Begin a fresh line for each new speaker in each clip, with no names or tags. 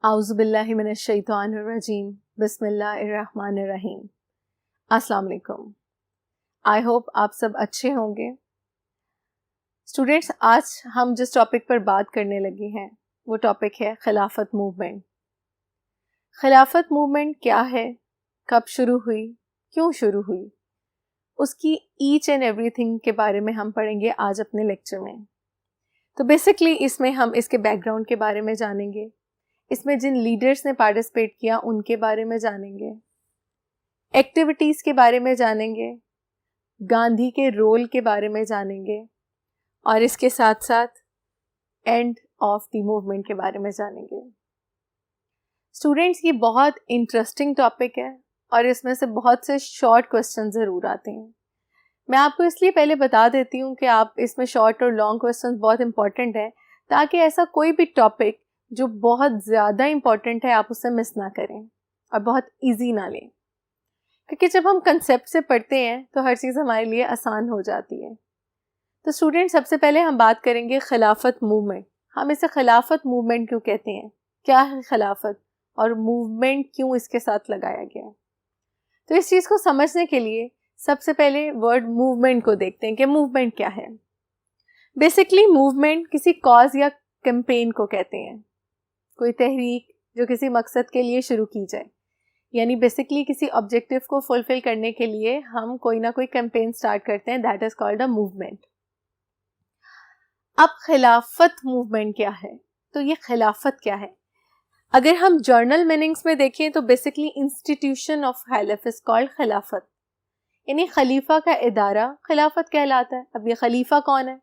اعوذ باللہ من الشیطان الرجیم بسم اللہ الرحمن الرحیم۔ السلام علیکم، آئی ہوپ آپ سب اچھے ہوں گے۔ اسٹوڈینٹس، آج ہم جس ٹاپک پر بات کرنے لگے ہیں وہ ٹاپک ہے خلافت موومنٹ۔ خلافت موومنٹ کیا ہے، کب شروع ہوئی، کیوں شروع ہوئی، اس کی ایچ اینڈ ایوری تھنگ کے بارے میں ہم پڑھیں گے آج اپنے لیکچر میں۔ تو بیسکلی اس میں ہم اس کے بیک گراؤنڈ کے بارے میں جانیں گے، اس میں جن لیڈرز نے پارٹیسپیٹ کیا ان کے بارے میں جانیں گے، ایکٹیویٹیز کے بارے میں جانیں گے، گاندھی کے رول کے بارے میں جانیں گے، اور اس کے ساتھ ساتھ اینڈ آف دی موومنٹ کے بارے میں جانیں گے۔ اسٹوڈینٹس، یہ بہت انٹرسٹنگ ٹاپک ہے اور اس میں سے بہت سے شارٹ کوسچن ضرور آتے ہیں۔ میں آپ کو اس لیے پہلے بتا دیتی ہوں کہ آپ اس میں شارٹ اور لانگ کوسچن بہت امپورٹنٹ ہے، تاکہ ایسا کوئی بھی ٹاپک جو بہت زیادہ امپورٹنٹ ہے آپ اسے مس نہ کریں اور بہت ایزی نہ لیں، کیونکہ جب ہم کنسیپٹ سے پڑھتے ہیں تو ہر چیز ہمارے لیے آسان ہو جاتی ہے۔ تو اسٹوڈنٹ، سب سے پہلے ہم بات کریں گے خلافت موومنٹ۔ ہم اسے خلافت موومنٹ کیوں کہتے ہیں، کیا ہے خلافت اور موومنٹ کیوں اس کے ساتھ لگایا گیا ہے۔ تو اس چیز کو سمجھنے کے لیے سب سے پہلے ورڈ موومنٹ کو دیکھتے ہیں کہ موومنٹ کیا ہے۔ بیسکلی موومنٹ کسی کاز یا کیمپین کو کہتے ہیں، کوئی تحریک جو کسی مقصد کے لیے شروع کی جائے، یعنی بیسکلی کسی آبجیکٹیو کو فلفل کرنے کے لیے ہم کوئی نہ کوئی کیمپین سٹارٹ کرتے ہیں، that is called a movement. اب خلافت موومنٹ کیا ہے، تو یہ خلافت کیا ہے؟ اگر ہم جرنل میننگز میں دیکھیں تو بیسکلی انسٹیٹیوشن آف خلافت از کالڈ خلافت، یعنی خلیفہ کا ادارہ خلافت کہلاتا ہے۔ اب یہ خلیفہ کون ہے؟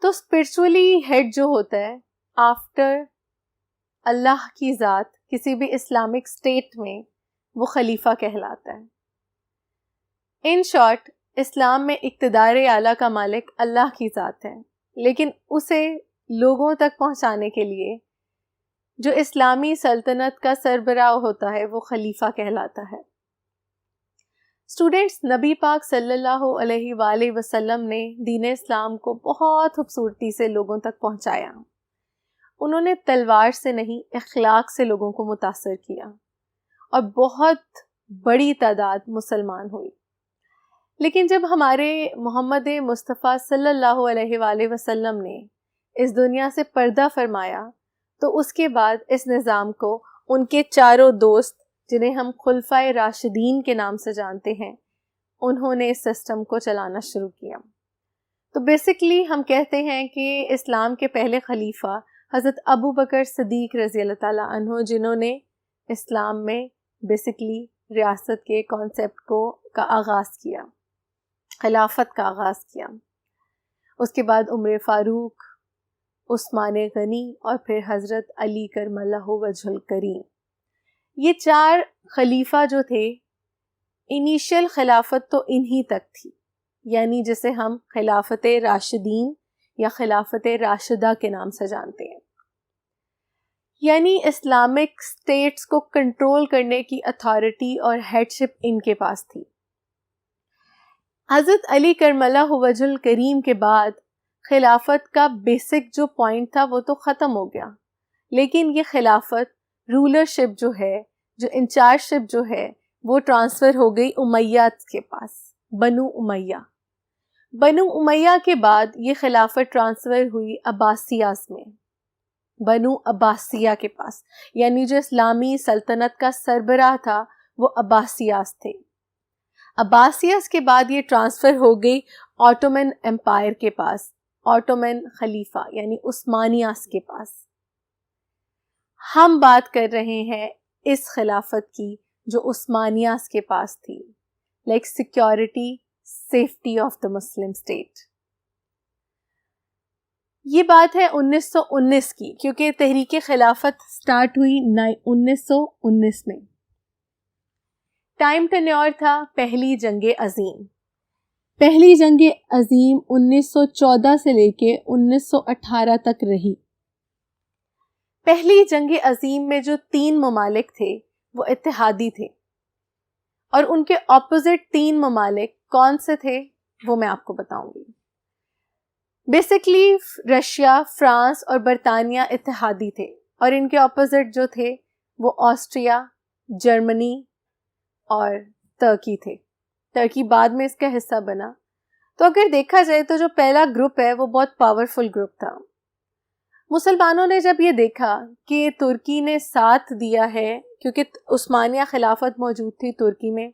تو اسپرچولی ہیڈ جو ہوتا ہے آفٹر اللہ کی ذات کسی بھی اسلامک اسٹیٹ میں، وہ خلیفہ کہلاتا ہے۔ ان شارٹ، اسلام میں اقتدار اعلیٰ کا مالک اللہ کی ذات ہے، لیکن اسے لوگوں تک پہنچانے کے لیے جو اسلامی سلطنت کا سربراہ ہوتا ہے وہ خلیفہ کہلاتا ہے۔ اسٹوڈینٹس، نبی پاک صلی اللہ علیہ وآلہ وسلم نے دین اسلام کو بہت خوبصورتی سے لوگوں تک پہنچایا۔ انہوں نے تلوار سے نہیں، اخلاق سے لوگوں کو متاثر کیا اور بہت بڑی تعداد مسلمان ہوئی۔ لیکن جب ہمارے محمد مصطفیٰ صلی اللہ علیہ وآلہ وسلم نے اس دنیا سے پردہ فرمایا تو اس کے بعد اس نظام کو ان کے چاروں دوست، جنہیں ہم خلفائے راشدین کے نام سے جانتے ہیں، انہوں نے اس سسٹم کو چلانا شروع کیا۔ تو بیسکلی ہم کہتے ہیں کہ اسلام کے پہلے خلیفہ حضرت ابو بکر صدیق رضی اللہ تعالیٰ عنہ، جنہوں نے اسلام میں بیسکلی ریاست کے کانسیپٹ کا آغاز کیا، خلافت کا آغاز کیا۔ اس کے بعد عمر فاروق، عثمان غنی اور پھر حضرت علی کرم اللہ وجہ الکریم۔ یہ چار خلیفہ جو تھے، انیشیل خلافت تو انہی تک تھی، یعنی جسے ہم خلافت راشدین یا خلافت راشدہ کے نام سے جانتے ہیں، یعنی اسلامک اسٹیٹس کو کنٹرول کرنے کی اتھارٹی اور ہیڈشپ ان کے پاس تھی۔ حضرت علی کرم اللہ وجہ الکریم کے بعد خلافت کا بیسک جو پوائنٹ تھا وہ تو ختم ہو گیا، لیکن یہ خلافت رولرشپ جو ہے، جو انچارجشپ جو ہے، وہ ٹرانسفر ہو گئی امیات کے پاس، بنو امیہ۔ بنو امیہ کے بعد یہ خلافت ٹرانسفر ہوئی عباسیاس میں، بنو عباسیہ کے پاس، یعنی جو اسلامی سلطنت کا سربراہ تھا وہ عباسیاس تھے۔ عباسیاس کے بعد یہ ٹرانسفر ہو گئی آٹومن امپائر کے پاس، آٹومن خلیفہ یعنی عثمانیاس کے پاس۔ ہم بات کر رہے ہیں اس خلافت کی جو عثمانیاس کے پاس تھی، like security, safety of the Muslim state. یہ بات ہے 1919 کی، کیونکہ تحریک خلافت سٹارٹ ہوئی 1919 میں۔ ٹائم ٹینیور تھا پہلی جنگ عظیم۔ پہلی جنگ عظیم 1914 سے لے کے 1918 تک رہی۔ پہلی جنگ عظیم میں جو 3 ممالک تھے وہ اتحادی تھے، اور ان کے اپوزٹ 3 ممالک کون سے تھے وہ میں آپ کو بتاؤں گی۔ بیسکلی رشیا، فرانس اور برطانیہ اتحادی تھے، اور ان کے اپوزٹ جو تھے وہ آسٹریا، جرمنی اور ترکی تھے. ترکی بعد میں اس کا حصہ بنا. تو اگر دیکھا جائے تو جو پہلا گروپ ہے وہ بہت پاورفل گروپ تھا. مسلمانوں نے جب یہ دیکھا کہ ترکی نے ساتھ دیا ہے، کیونکہ عثمانیہ خلافت موجود تھی ترکی میں.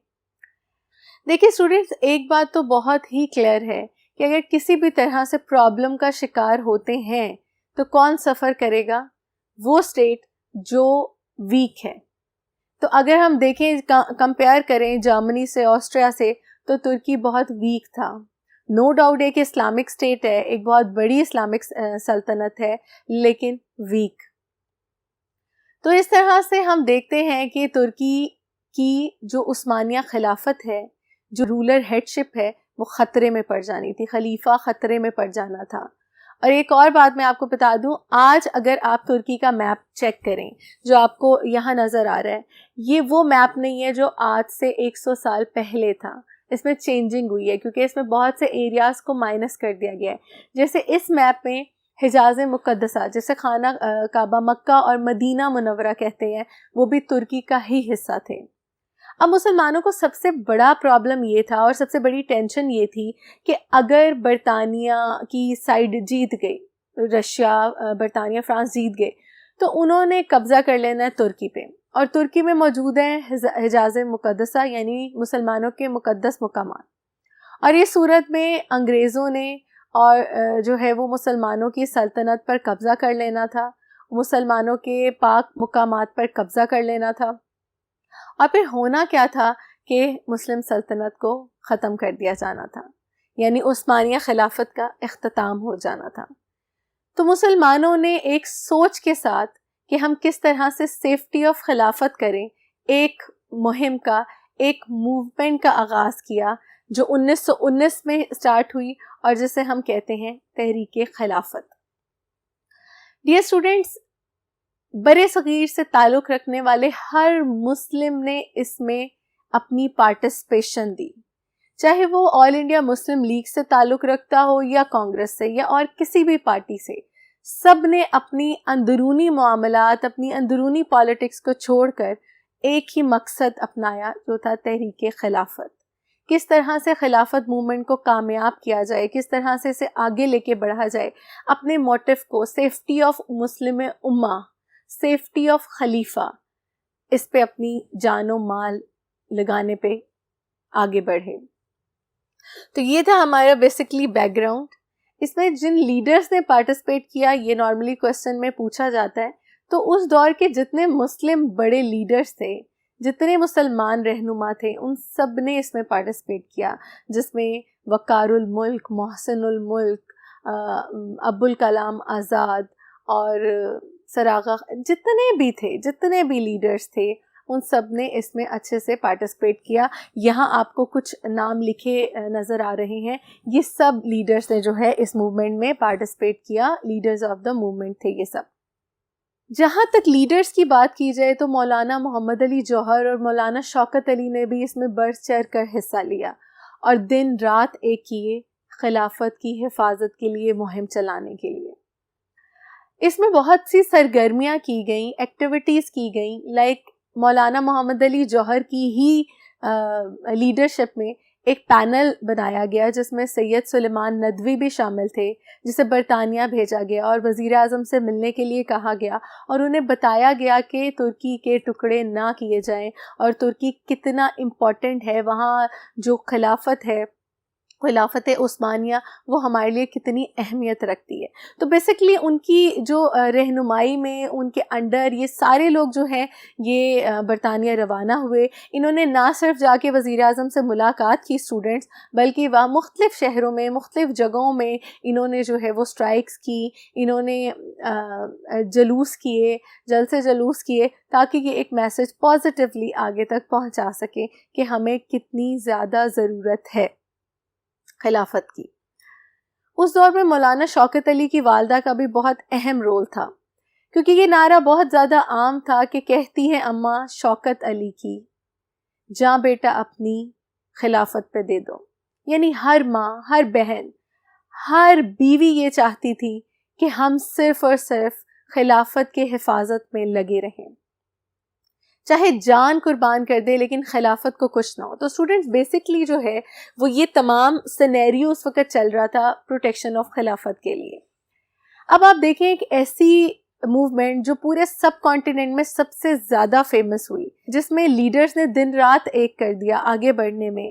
دیکھیے اسٹوڈینٹس، ایک بات تو بہت ہی کلیئر ہے کہ اگر کسی بھی طرح سے پرابلم کا شکار ہوتے ہیں تو کون سفر کرے گا؟ وہ اسٹیٹ جو ویک ہے. تو اگر ہم دیکھیں، کمپیئر کریں جرمنی سے، آسٹریا سے، تو ترکی بہت ویک تھا. نو ڈاؤٹ ایک اسلامک اسٹیٹ ہے، ایک بہت بڑی اسلامک سلطنت ہے، لیکن ویک. تو اس طرح سے ہم دیکھتے ہیں کہ ترکی کی جو عثمانیہ خلافت ہے، جو رولر ہیڈ شپ ہے، وہ خطرے میں پڑ جانی تھی، خلیفہ خطرے میں پڑ جانا تھا. اور ایک اور بات میں آپ کو بتا دوں، آج اگر آپ ترکی کا میپ چیک کریں جو آپ کو یہاں نظر آ رہا ہے، یہ وہ میپ نہیں ہے جو آج سے 100 سال پہلے تھا. اس میں چینجنگ ہوئی ہے کیونکہ اس میں بہت سے ایریاز کو مائنس کر دیا گیا ہے. جیسے اس میپ میں حجاز مقدسہ، جیسے خانہ کعبہ، مکہ اور مدینہ منورہ کہتے ہیں، وہ بھی ترکی کا ہی حصہ تھے. اب مسلمانوں کو سب سے بڑا پرابلم یہ تھا اور سب سے بڑی ٹینشن یہ تھی کہ اگر برطانیہ کی سائڈ جیت گئی، رشیا، برطانیہ، فرانس جیت گئے، تو انہوں نے قبضہ کر لینا ہے ترکی پہ. اور ترکی میں موجود ہیں حجاز مقدسہ، یعنی مسلمانوں کے مقدس مقامات. اور اس صورت میں انگریزوں نے اور جو ہے وہ مسلمانوں کی سلطنت پر قبضہ کر لینا تھا، مسلمانوں کے پاک مقامات پر قبضہ کر لینا تھا. اور پھر ہونا کیا تھا کہ مسلم سلطنت کو ختم کر دیا جانا تھا، یعنی عثمانیہ خلافت کا اختتام ہو جانا تھا. تو مسلمانوں نے ایک سوچ کے ساتھ کہ ہم کس طرح سے سیفٹی آف خلافت کریں، ایک مہم کا، ایک موومنٹ کا آغاز کیا جو 1919 میں سٹارٹ ہوئی اور جسے ہم کہتے ہیں تحریک خلافت. ڈیئر اسٹوڈینٹس، برے صغیر سے تعلق رکھنے والے ہر مسلم نے اس میں اپنی پارٹیسپیشن دی، چاہے وہ آل انڈیا مسلم لیگ سے تعلق رکھتا ہو یا کانگریس سے یا اور کسی بھی پارٹی سے. سب نے اپنی اندرونی معاملات، اپنی اندرونی پالیٹکس کو چھوڑ کر ایک ہی مقصد اپنایا جو تھا تحریک خلافت. کس طرح سے خلافت موومنٹ کو کامیاب کیا جائے، کس طرح سے اسے آگے لے کے بڑھا جائے، اپنے موٹیو کو سیفٹی آف مسلم امہ، سیفٹی آف خلیفہ، اس پہ اپنی جان و مال لگانے پہ آگے بڑھے. تو یہ تھا ہمارا بیسکلی بیک گراؤنڈ. اس میں جن لیڈرز نے پارٹیسپیٹ کیا، یہ نارملی کوسچن میں پوچھا جاتا ہے، تو اس دور کے جتنے مسلم بڑے لیڈرز تھے، جتنے مسلمان رہنما تھے، ان سب نے اس میں پارٹیسپیٹ کیا، جس میں وقار الملک، محسن الملک، ابوالکلام آزاد اور سراغا، جتنے بھی لیڈرز تھے، ان سب نے اس میں اچھے سے پارٹیسپیٹ کیا. یہاں آپ کو کچھ نام لکھے نظر آ رہے ہیں، یہ سب لیڈرز نے جو ہے اس موومنٹ میں پارٹیسپیٹ کیا، لیڈرز آف دا موومنٹ تھے یہ سب. جہاں تک لیڈرز کی بات کی جائے تو مولانا محمد علی جوہر اور مولانا شوکت علی نے بھی اس میں بڑھ چڑھ کر حصہ لیا اور دن رات ایک کیے خلافت کی حفاظت کے لیے، مہم چلانے کے لیے. اس میں بہت سی سرگرمیاں کی گئیں، ایکٹیویٹیز کی گئیں. لائک مولانا محمد علی جوہر کی ہی لیڈرشپ میں ایک پینل بنایا گیا جس میں سید سلیمان ندوی بھی شامل تھے، جسے برطانیہ بھیجا گیا اور وزیر اعظم سے ملنے کے لیے کہا گیا اور انہیں بتایا گیا کہ ترکی کے ٹکڑے نہ کیے جائیں اور ترکی کتنا امپورٹنٹ ہے، وہاں جو خلافت ہے، خلافت عثمانیہ، وہ ہمارے لیے کتنی اہمیت رکھتی ہے. تو بیسکلی ان کی جو رہنمائی میں، ان کے انڈر یہ سارے لوگ جو ہیں یہ برطانیہ روانہ ہوئے. انہوں نے نہ صرف جا کے وزیر اعظم سے ملاقات کی اسٹوڈنٹس، بلکہ وہاں مختلف شہروں میں، مختلف جگہوں میں انہوں نے جو ہے وہ اسٹرائکس کی، انہوں نے جلوس کیے، جلسے جلوس کیے، تاکہ یہ ایک میسج پازیٹیولی آگے تک پہنچا سکے کہ ہمیں کتنی زیادہ ضرورت ہے خلافت کی. اس دور میں مولانا شوکت علی کی والدہ کا بھی بہت اہم رول تھا، کیونکہ یہ نعرہ بہت زیادہ عام تھا کہ کہتی ہیں اماں شوکت علی کی، جاں بیٹا اپنی خلافت پہ دے دو. یعنی ہر ماں، ہر بہن، ہر بیوی یہ چاہتی تھی کہ ہم صرف اور صرف خلافت کے حفاظت میں لگے رہیں، چاہے جان قربان کر دے لیکن خلافت کو کچھ نہ ہو. تو اسٹوڈنٹس بیسکلی جو ہے وہ یہ تمام سینیریو اس وقت چل رہا تھا پروٹیکشن آف خلافت کے لیے. اب آپ دیکھیں ایک ایسی موومنٹ جو پورے سب کانٹیننٹ میں سب سے زیادہ فیمس ہوئی، جس میں لیڈرز نے دن رات ایک کر دیا آگے بڑھنے میں،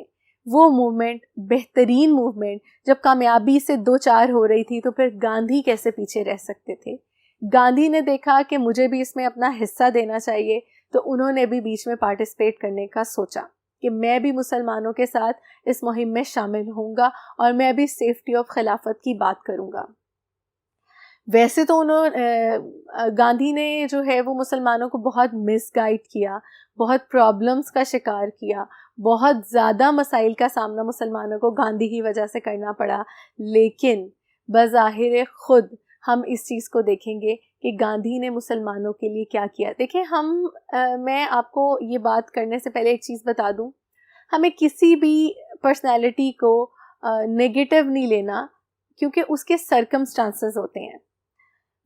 وہ موومنٹ، بہترین موومنٹ جب کامیابی سے دو چار ہو رہی تھی تو پھر گاندھی کیسے پیچھے رہ سکتے تھے. گاندھی نے دیکھا کہ مجھے بھی اس میں اپنا حصہ دینا چاہیے، تو انہوں نے بھی بیچ میں پارٹیسپیٹ کرنے کا سوچا کہ میں بھی مسلمانوں کے ساتھ اس مہم میں شامل ہوں گا اور میں بھی سیفٹی آف خلافت کی بات کروں گا. ویسے تو گاندھی نے جو ہے وہ مسلمانوں کو بہت مس گائیڈ کیا، بہت پرابلمس کا شکار کیا، بہت زیادہ مسائل کا سامنا مسلمانوں کو گاندھی کی وجہ سے کرنا پڑا، لیکن بظاہر خود ہم اس چیز کو دیکھیں گے کہ گاندھی نے مسلمانوں کے لیے کیا کیا. دیکھیں میں آپ کو یہ بات کرنے سے پہلے ایک چیز بتا دوں، ہمیں کسی بھی پرسنالٹی کو نیگیٹو نہیں لینا، کیونکہ اس کے سرکمسٹانسز ہوتے ہیں،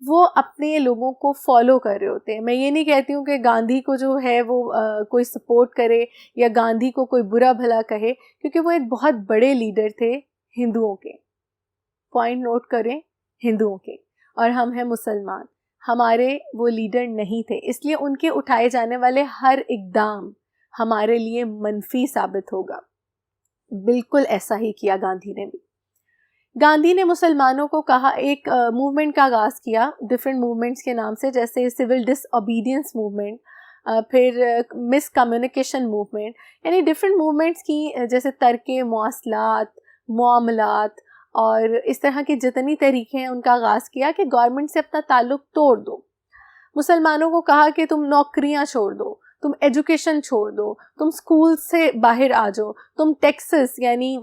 وہ اپنے لوگوں کو فالو کر رہے ہوتے ہیں. میں یہ نہیں کہتی ہوں کہ گاندھی کو جو ہے وہ کوئی سپورٹ کرے یا گاندھی کو کوئی برا بھلا کہے، کیونکہ وہ ایک بہت بڑے لیڈر تھے ہندوؤں کے. پوائنٹ نوٹ کریں، ہندوؤں کے، اور ہم ہیں مسلمان، ہمارے وہ لیڈر نہیں تھے، اس لیے ان کے اٹھائے جانے والے ہر اقدام ہمارے لیے منفی ثابت ہوگا. بالکل ایسا ہی کیا گاندھی نے بھی. گاندھی نے مسلمانوں کو کہا، ایک موومنٹ کا آغاز کیا ڈفرینٹ موومنٹس کے نام سے، جیسے سول ڈس اوبیڈینس موومنٹ، پھر مس کمیونیکیشن موومنٹ، یعنی ڈفرینٹ موومنٹس کی، جیسے ترک مواصلات، معاملات اور اس طرح کی جتنی طریقے ہیں ان کا آغاز کیا کہ گورنمنٹ سے اپنا تعلق توڑ دو. مسلمانوں کو کہا کہ تم نوکریاں چھوڑ دو، تم ایجوکیشن چھوڑ دو، تم اسکول سے باہر آ جاؤ، تم ٹیکسز یعنی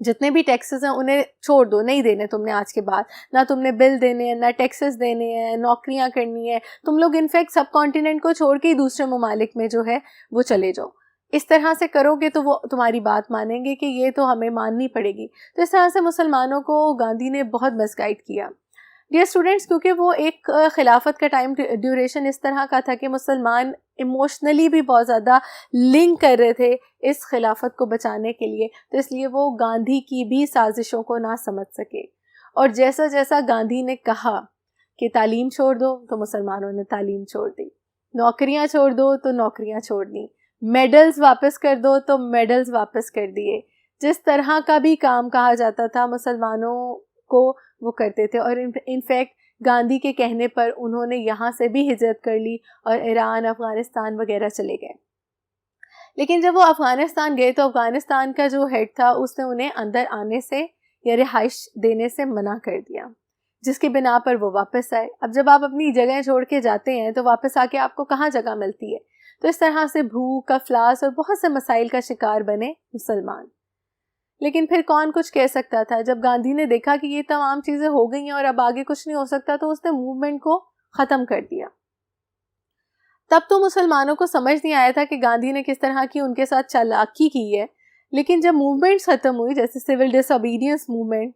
جتنے بھی ٹیکسز ہیں انہیں چھوڑ دو، نہیں دینے تم نے آج کے بعد، نہ تم نے بل دینے ہیں، نہ ٹیکسز دینے ہیں، نوکریاں کرنی ہے، تم لوگ انفیکٹ سب کانٹیننٹ کو چھوڑ کے ہی دوسرے ممالک میں جو ہے وہ چلے جاؤ. اس طرح سے کرو گے تو وہ تمہاری بات مانیں گے کہ یہ تو ہمیں ماننی پڑے گی. تو اس طرح سے مسلمانوں کو گاندھی نے بہت مس گائیڈ کیا. ڈیئر اسٹوڈینٹس، کیونکہ وہ ایک خلافت کا ٹائم ڈیوریشن اس طرح کا تھا کہ مسلمان ایموشنلی بھی بہت زیادہ لنک کر رہے تھے اس خلافت کو بچانے کے لیے، تو اس لیے وہ گاندھی کی بھی سازشوں کو نہ سمجھ سکے. اور جیسا جیسا گاندھی نے کہا کہ تعلیم چھوڑ دو تو مسلمانوں نے تعلیم چھوڑ دی، نوکریاں چھوڑ دو تو نوکریاں چھوڑ دی، میڈلز واپس کر دو تو میڈلز واپس کر دیے. جس طرح کا بھی کام کہا جاتا تھا مسلمانوں کو وہ کرتے تھے. اور انفیکٹ گاندھی کے کہنے پر انہوں نے یہاں سے بھی ہجرت کر لی اور ایران، افغانستان وغیرہ چلے گئے. لیکن جب وہ افغانستان گئے تو افغانستان کا جو ہیڈ تھا اس نے انہیں اندر آنے سے یا رہائش دینے سے منع کر دیا، جس کی بنا پر وہ واپس آئے. اب جب آپ اپنی جگہیں چھوڑ کے جاتے ہیں تو واپس آ کے آپ کو کہاں جگہ ملتی ہے؟ تو اس طرح سے بھوک، افلاس اور بہت سے مسائل کا شکار بنے مسلمان. لیکن پھر کون کچھ کہہ سکتا تھا؟ جب گاندھی نے دیکھا کہ یہ تمام چیزیں ہو گئی ہیں اور اب آگے کچھ نہیں ہو سکتا تو اس نے موومنٹ کو ختم کر دیا. تب تو مسلمانوں کو سمجھ نہیں آیا تھا کہ گاندھی نے کس طرح کی ان کے ساتھ چالاکی کی ہے. لیکن جب موومنٹس ختم ہوئی، جیسے سول ڈس اوبیڈینس موومنٹ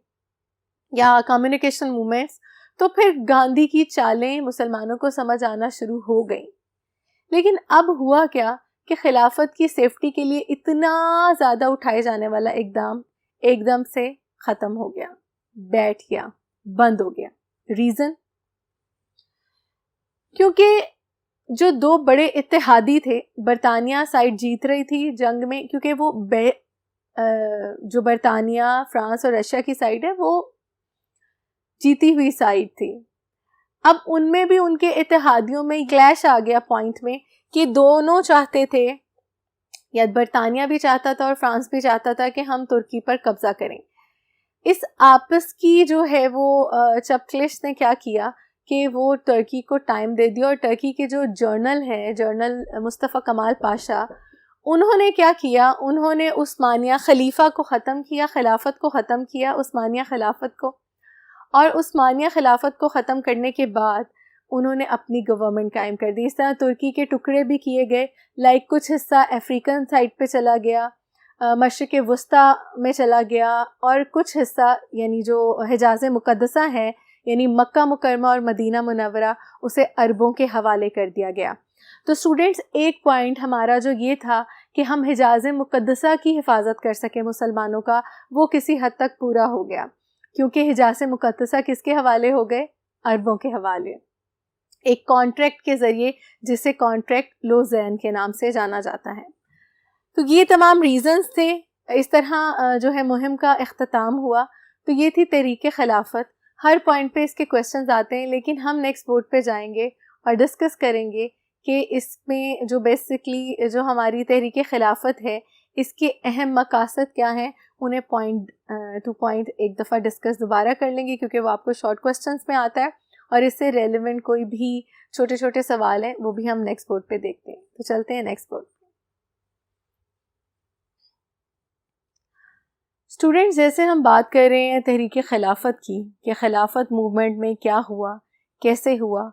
یا کمیونیکیشن موومنٹس، تو پھر گاندھی کی چالیں مسلمانوں کو سمجھ آنا شروع ہو گئیں. لیکن اب ہوا کیا کہ خلافت کی سیفٹی کے لیے اتنا زیادہ اٹھائے جانے والا اقدام ایک دم سے ختم ہو گیا، بیٹھ گیا، بند ہو گیا. ریزن؟ کیونکہ جو دو بڑے اتحادی تھے، برطانیہ سائڈ جیت رہی تھی جنگ میں، کیونکہ وہ جو برطانیہ، فرانس اور رشیا کی سائڈ ہے وہ جیتی ہوئی سائڈ تھی. اب ان میں بھی ان کے اتحادیوں میں کلیش آ گیا پوائنٹ میں کہ دونوں چاہتے تھے، یا برطانیہ بھی چاہتا تھا اور فرانس بھی چاہتا تھا کہ ہم ترکی پر قبضہ کریں. اس آپس کی جو ہے وہ چپکلش نے کیا کیا کہ وہ ترکی کو ٹائم دے دیا، اور ترکی کے جو جرنل ہیں، جرنل مصطفیٰ کمال پاشا، انہوں نے کیا کیا؟ انہوں نے عثمانیہ خلیفہ کو ختم کیا، خلافت کو ختم کیا، عثمانیہ خلافت کو. اور عثمانیہ خلافت کو ختم کرنے کے بعد انہوں نے اپنی گورنمنٹ قائم کر دی. اس طرح ترکی کے ٹکڑے بھی کیے گئے، لائک کچھ حصہ افریقن سائڈ پہ چلا گیا، مشرق وسطیٰ میں چلا گیا، اور کچھ حصہ یعنی جو حجاز مقدسہ ہیں یعنی مکہ مکرمہ اور مدینہ منورہ اسے عربوں کے حوالے کر دیا گیا. تو اسٹوڈینٹس ایک پوائنٹ ہمارا جو یہ تھا کہ ہم حجاز مقدسہ کی حفاظت کر سکیں مسلمانوں کا، وہ کسی حد تک پورا ہو گیا، کیونکہ حجاز مقدسہ کس کے حوالے ہو گئے؟ عربوں کے حوالے، ایک کانٹریکٹ کے ذریعے جسے کانٹریکٹ لوزین کے نام سے جانا جاتا ہے. تو یہ تمام ریزنز تھے. اس طرح جو ہے مہم کا اختتام ہوا. تو یہ تھی تحریک خلافت. ہر پوائنٹ پہ اس کے کویشچنز آتے ہیں، لیکن ہم نیکسٹ بورڈ پہ جائیں گے اور ڈسکس کریں گے کہ اس میں جو بیسکلی جو ہماری تحریک خلافت ہے اس کے اہم مقاصد کیا ہیں، انہیں پوائنٹ ٹو پوائنٹ ایک دفعہ ڈسکس دوبارہ کر لیں گے، کیونکہ وہ آپ کو شارٹ کویشچنس میں آتا ہے اور اس سے ریلیونٹ کوئی بھی چھوٹے چھوٹے سوال ہیں وہ بھی ہم نیکسٹ بورڈ پہ دیکھتے ہیں. تو چلتے ہیں نیکسٹ بورڈ. اسٹوڈینٹس، جیسے ہم بات کر رہے ہیں تحریک خلافت کی کہ خلافت موومنٹ میں کیا ہوا، کیسے ہوا،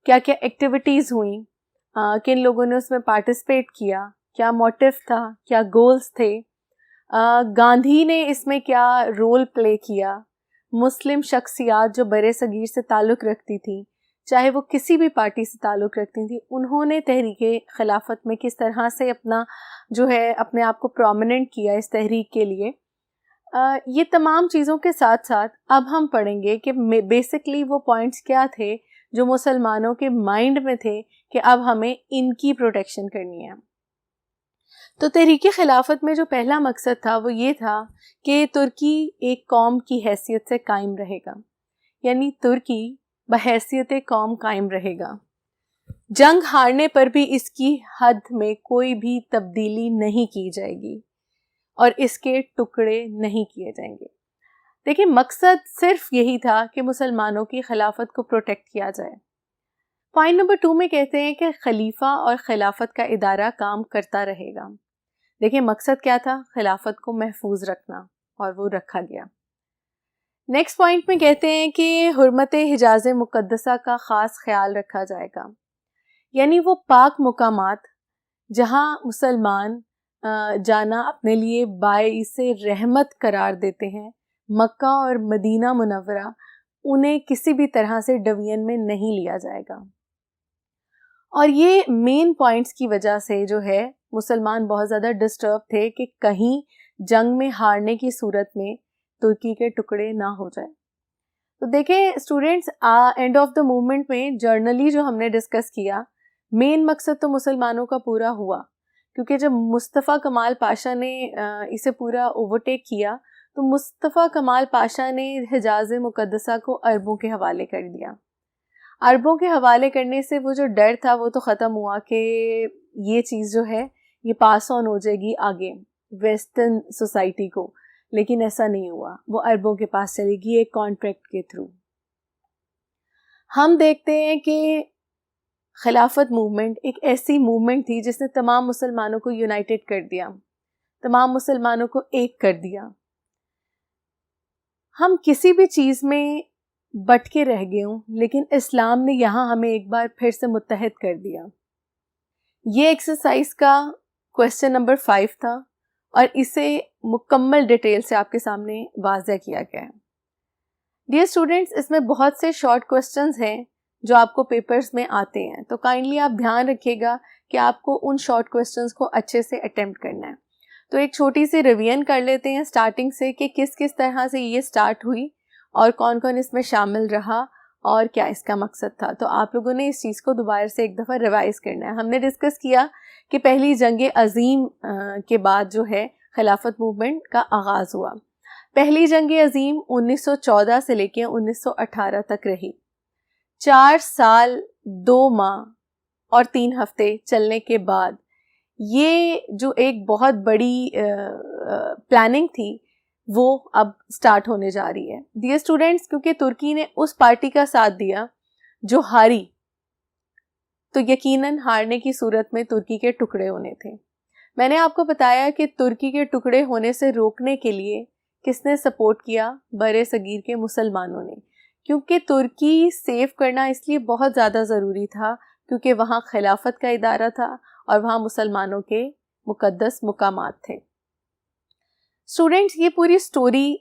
کیا کیا ایکٹیویٹیز ہوئیں، کن لوگوں نے اس میں پارٹیسپیٹ کیا، کیا موٹیو تھا، کیا گولز تھے، گاندھی نے اس میں کیا رول پلے کیا، مسلم شخصیات جو برِ صغیر سے تعلق رکھتی تھیں، چاہے وہ کسی بھی پارٹی سے تعلق رکھتی تھیں، انہوں نے تحریک خلافت میں کس طرح سے اپنا جو ہے اپنے آپ کو پرومیننٹ کیا اس تحریک کے لیے. یہ تمام چیزوں کے ساتھ ساتھ اب ہم پڑھیں گے کہ بیسکلی وہ پوائنٹس کیا تھے جو مسلمانوں کے مائنڈ میں تھے کہ اب ہمیں ان کی پروٹیکشن کرنی ہے. تو تحریک خلافت میں جو پہلا مقصد تھا وہ یہ تھا کہ ترکی ایک قوم کی حیثیت سے قائم رہے گا، یعنی ترکی بحیثیت قوم قائم رہے گا. جنگ ہارنے پر بھی اس کی حد میں کوئی بھی تبدیلی نہیں کی جائے گی اور اس کے ٹکڑے نہیں کیے جائیں گے. دیکھیں، مقصد صرف یہی تھا کہ مسلمانوں کی خلافت کو پروٹیکٹ کیا جائے. پوائنٹ نمبر 2 میں کہتے ہیں کہ خلیفہ اور خلافت کا ادارہ کام کرتا رہے گا. دیکھیں، مقصد کیا تھا؟ خلافت کو محفوظ رکھنا، اور وہ رکھا گیا. نیکسٹ پوائنٹ میں کہتے ہیں کہ حرمت حجاز مقدسہ کا خاص خیال رکھا جائے گا، یعنی وہ پاک مقامات جہاں مسلمان جانا اپنے لیے باعث رحمت قرار دیتے ہیں، مکہ اور مدینہ منورہ، انہیں کسی بھی طرح سے ڈویژن میں نہیں لیا جائے گا. اور یہ مین پوائنٹس کی وجہ سے جو ہے مسلمان بہت زیادہ ڈسٹرب تھے کہ کہیں جنگ میں ہارنے کی صورت میں ترکی کے ٹکڑے نہ ہو جائے. تو دیکھیں students, and of the movement میں جرنلی جو ہم نے ڈسکس کیا، مین مقصد تو مسلمانوں کا پورا ہوا، کیونکہ جب مصطفیٰ کمال پاشا نے اسے پورا اوورٹیک کیا تو مصطفیٰ کمال پاشا نے حجاز مقدسہ کو عربوں کے حوالے کر دیا. عربوں کے حوالے کرنے سے وہ جو ڈر تھا وہ تو ختم ہوا کہ یہ چیز جو ہے یہ پاس آن ہو جائے گی آگے ویسٹرن سوسائٹی کو، لیکن ایسا نہیں ہوا. وہ عربوں کے پاس چلے گی ایک کانٹریکٹ کے تھرو. ہم دیکھتے ہیں کہ خلافت موومنٹ ایک ایسی موومنٹ تھی جس نے تمام مسلمانوں کو یونائٹڈ کر دیا، تمام مسلمانوں کو ایک کر دیا. ہم کسی بھی چیز میں بٹ کے رہ گئے ہوں، لیکن اسلام نے یہاں ہمیں ایک بار پھر سے متحد کر دیا. یہ ایکسرسائز کا کویسچن نمبر 5 تھا اور اسے مکمل ڈیٹیل سے آپ کے سامنے واضح کیا گیا ہے. ڈیئر اسٹوڈینٹس، اس میں بہت سے شارٹ کویسچنز ہیں جو آپ کو پیپرز میں آتے ہیں، تو کائنڈلی آپ دھیان رکھیے گا کہ آپ کو ان شارٹ کویسچنز کو اچھے سے اٹیمپٹ کرنا ہے. تو ایک چھوٹی سی ریویژن کر لیتے ہیں سٹارٹنگ سے کہ کس طرح سے یہ سٹارٹ ہوئی اور کون کون اس میں شامل رہا اور کیا اس کا مقصد تھا. تو آپ لوگوں نے اس چیز کو دوبارہ سے ایک دفعہ ریوائز کرنا ہے. ہم نے ڈسکس کیا کہ پہلی جنگ عظیم کے بعد جو ہے خلافت موومنٹ کا آغاز ہوا. پہلی جنگ عظیم 1914 سے لے کے 1918 تک رہی. 4 سال 2 ماہ اور 3 ہفتے چلنے کے بعد یہ جو ایک بہت بڑی پلاننگ تھی وہ اب سٹارٹ ہونے جا رہی ہے. ڈیئر اسٹوڈینٹس، کیونکہ ترکی نے اس پارٹی کا ساتھ دیا جو ہاری، تو یقیناً ہارنے کی صورت میں ترکی کے ٹکڑے ہونے تھے. میں نے آپ کو بتایا کہ ترکی کے ٹکڑے ہونے سے روکنے کے لیے کس نے سپورٹ کیا؟ برِ صغیر کے مسلمانوں نے، کیونکہ ترکی سیو کرنا اس لیے بہت زیادہ ضروری تھا کیونکہ وہاں خلافت کا ادارہ تھا اور وہاں مسلمانوں کے مقدس مقامات تھے. اسٹوڈینٹس، یہ پوری سٹوری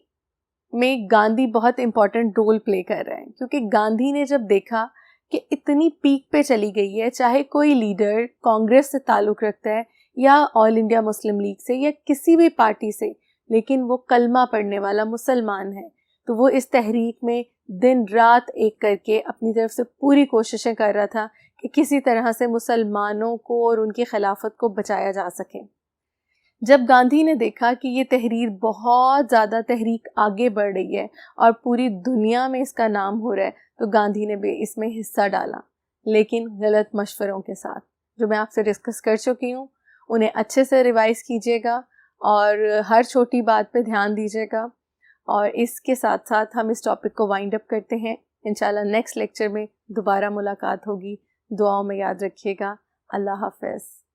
میں گاندھی بہت امپورٹنٹ رول پلے کر رہے ہیں، کیونکہ گاندھی نے جب دیکھا کہ اتنی پیک پہ چلی گئی ہے، چاہے کوئی لیڈر کانگریس سے تعلق رکھتا ہے یا آل انڈیا مسلم لیگ سے یا کسی بھی پارٹی سے، لیکن وہ کلمہ پڑھنے والا مسلمان ہے، تو وہ اس تحریک میں دن رات ایک کر کے اپنی طرف سے پوری کوششیں کر رہا تھا کہ کسی طرح سے مسلمانوں کو اور ان کی خلافت کو بچایا جا سکے۔ جب گاندھی نے دیکھا کہ یہ تحریر بہت زیادہ تحریک آگے بڑھ رہی ہے اور پوری دنیا میں اس کا نام ہو رہا ہے، تو گاندھی نے بھی اس میں حصہ ڈالا، لیکن غلط مشوروں کے ساتھ، جو میں آپ سے ڈسکس کر چکی ہوں۔ انہیں اچھے سے ریوائز کیجیے گا اور ہر چھوٹی بات پہ دھیان دیجیے گا، اور اس کے ساتھ ساتھ ہم اس ٹاپک کو وائنڈ اپ کرتے ہیں۔ انشاءاللہ نیکسٹ لیکچر میں دوبارہ ملاقات ہوگی۔ دعاؤں میں یاد رکھیے گا۔ اللہ حافظ۔